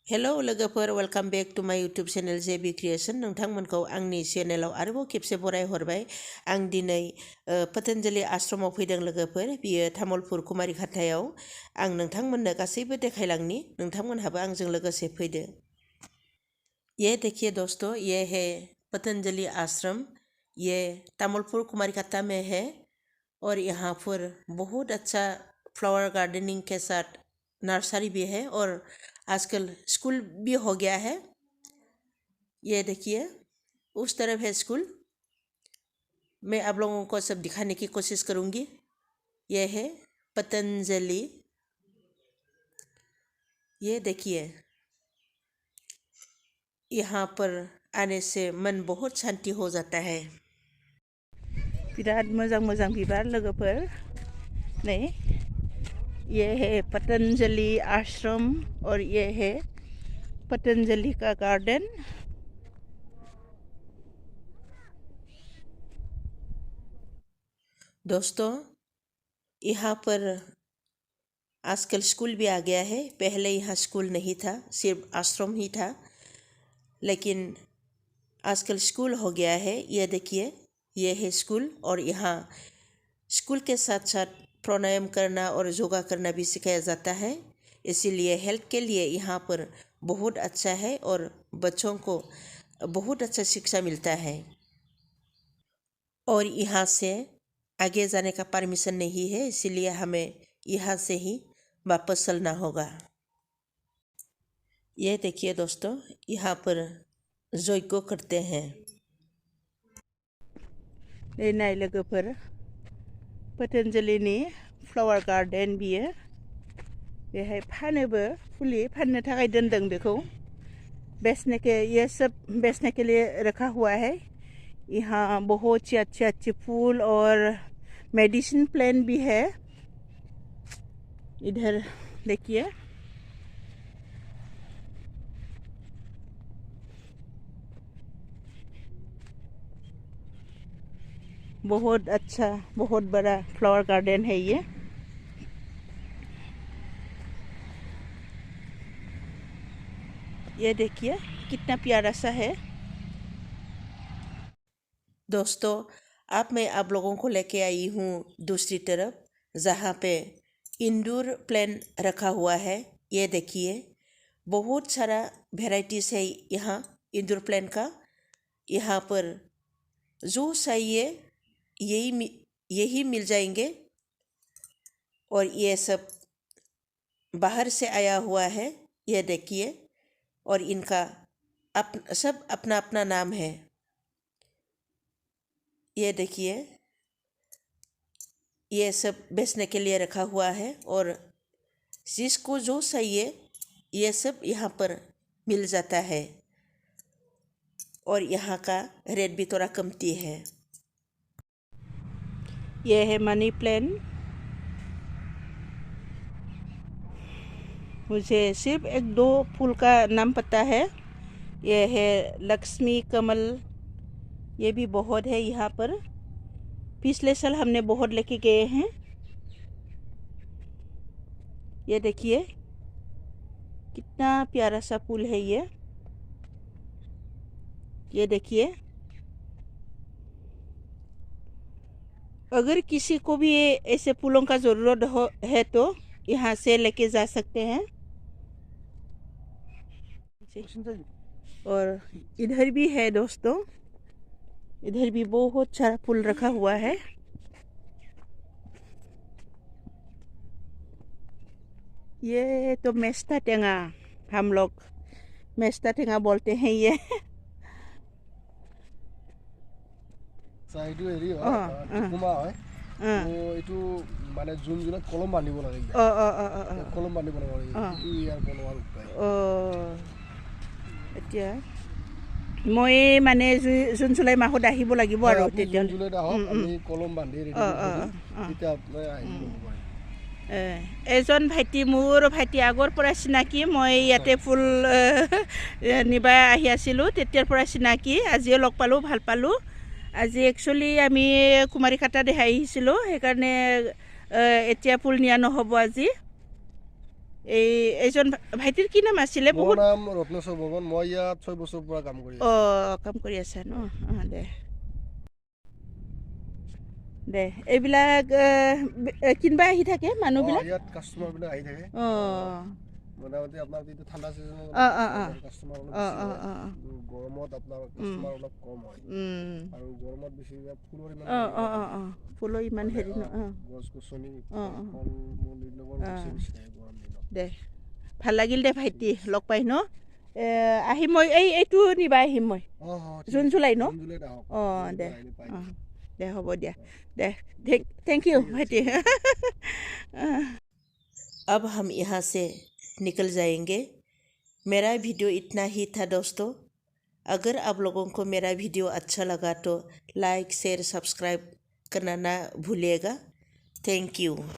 Hello लोगोफोर welcome back to my YouTube channel JB creation नोंथांमोनखौ आंनि चेनेलाव आरोबाव खेबसे बराय हरबाय आं दिनै पतंजलि आश्रमाव फैदों लोगोफोर बियो तामुलपुर कुमारीघाटायाव आं नोंथांमोननो गासैबो देखायलांनि नोंथांमोनहाबो आंजों लोगोसे फैदो ये देखिए दोस्तों ये है पतंजलि आश्रम ये तामुलपुर कुमारीघाटा में है और यहाँ पर बहुत अच्छा फ्लावर गार्डनिंग के साथ नर्सरी भी है और आजकल स्कूल भी हो गया है। ये देखिए उस तरफ है स्कूल। मैं आप लोगों को सब दिखाने की कोशिश करूँगी। ये है पतंजलि। ये देखिए यहाँ पर आने से मन बहुत शांति हो जाता है। बिराद मोजां मोजां बिबार लोगोफोर नै ये है पतंजलि आश्रम और ये है पतंजलि का गार्डन। दोस्तों यहाँ पर आजकल स्कूल भी आ गया है। पहले यहाँ स्कूल नहीं था, सिर्फ आश्रम ही था, लेकिन आजकल स्कूल हो गया है। ये देखिए ये है स्कूल और यहाँ स्कूल के साथ साथ प्राणायाम करना और योगा करना भी सिखाया जाता है। इसीलिए हेल्थ के लिए यहाँ पर बहुत अच्छा है और बच्चों को बहुत अच्छा शिक्षा मिलता है। और यहाँ से आगे जाने का परमिशन नहीं है, इसीलिए हमें यहाँ से ही वापस चलना होगा। ये देखिए दोस्तों यहाँ पर यज्ञ करते हैं। नाय लोगोफोर पतंजलिनि फ्लावर गार्डन बियो बेहाय फानोबो फुलि फाननो थाखाय दोनदों बेखौ बेचने के ये सब बेचने के लिए रखा हुआ है। यहाँ बहुत ही अच्छे अच्छे फूल और मेडिसिन प्लांट भी है। इधर देखिए बहुत अच्छा बहुत बड़ा फ्लावर गार्डन है ये देखिए कितना प्यारा सा है। दोस्तों अब मैं आप लोगों को लेके आई हूँ दूसरी तरफ, जहाँ पे इंडोर प्लांट रखा हुआ है। ये देखिए बहुत सारा वेराइटीज है यहाँ इंडोर प्लांट का। यहाँ पर जो चाहिए यही मिल जाएंगे और ये सब बाहर से आया हुआ है। ये देखिए और इनका सब अपना अपना नाम है। ये देखिए ये सब बेचने के लिए रखा हुआ है और जिसको जो चाहिए ये सब यहाँ पर मिल जाता है और यहाँ का रेट भी थोड़ा कमती है। ये है मनी प्लांट। मुझे सिर्फ एक दो फूल का नाम पता है। ये है लक्ष्मी कमल, ये भी बहुत है यहाँ पर। पिछले साल हमने बहुत लेके गए हैं। ये देखिए कितना प्यारा सा फूल है ये देखिए अगर किसी को भी ऐसे फूलों का ज़रूरत है तो यहाँ से लेके जा सकते हैं। और इधर भी है दोस्तों, इधर भी बहुत सारा फूल रखा हुआ है। ये तो मेस्ता टेंगा, हम लोग मेस्ता टेंगा बोलते हैं ये। এইটো হেৰি হয় কুমা হয় এইটো মানে জুন জুনত কলম বান্ধিব লাগে কলম বান্ধিব লাগে এইটো ইয়াৰ বনোৱাৰ উপায় এতিয়া মই মানে জুন জুলাই মাহত আহিব লাগিব আৰু তেতিয়া জুন জুলাইত আহক আমি কলম বান্ধি ৰেডি তেতিয়া আপুনি আহিব পাৰে। এজন ভাইটি মোৰ ভাইটি আগৰ পৰা চিনাকি, মই ইয়াতে ফুল নিবা আহি আছিলোঁ, তেতিয়াৰ পৰা চিনাকি। আজিও লগ পালোঁ, ভাল পালোঁ। আজি একচুৱেলি আমি কুমাৰীঘাটাত আহিছিলোঁ, সেইকাৰণে এতিয়া ফুল নিয়া নহ'ব আজি। এইজন ভাইটিৰ কি নাম আছিলে মোৰ বহুত নাম ৰত্নেশ্বৰ বৰ্মন মই ইয়াত 6 বছৰৰ পৰা কাম কৰি আছোঁ কাম কৰি আছে ন দে এইবিলাক কিনবা আহি থাকে মানুহবিলাক ইয়াত কাষ্টমাৰবিলাক আহি থাকে মোটামুটি আপোনাৰ যিটো ঠাণ্ডা ছিজনত কাষ্টমাৰ অলপ বেছি হয় গৰমত আপোনাৰ কাষ্টমাৰ অলপ কম হয় আৰু গৰমত বেছি ফুলৰ ইমান ফুলৰ ইমান হেৰি গছ গছনি ফল মূল এইবিলাকৰ বেছি থাকে গৰম দিনত দে ভাল লাগিল দে ভাইটি লগ পাই ন আহিম মই এইটো নিবা আহিম মই জুন জুলাই ন দে দে হ'ব দিয়া দে थैंक यू भाईटी अब हम यहाँ से निकल जाएंगे मेरा वीडियो इतना ही था दोस्तों अगर आप लोगों को मेरा वीडियो अच्छा लगा तो लाइक शेयर सब्सक्राइब करना ना भूलिएगा थैंक यू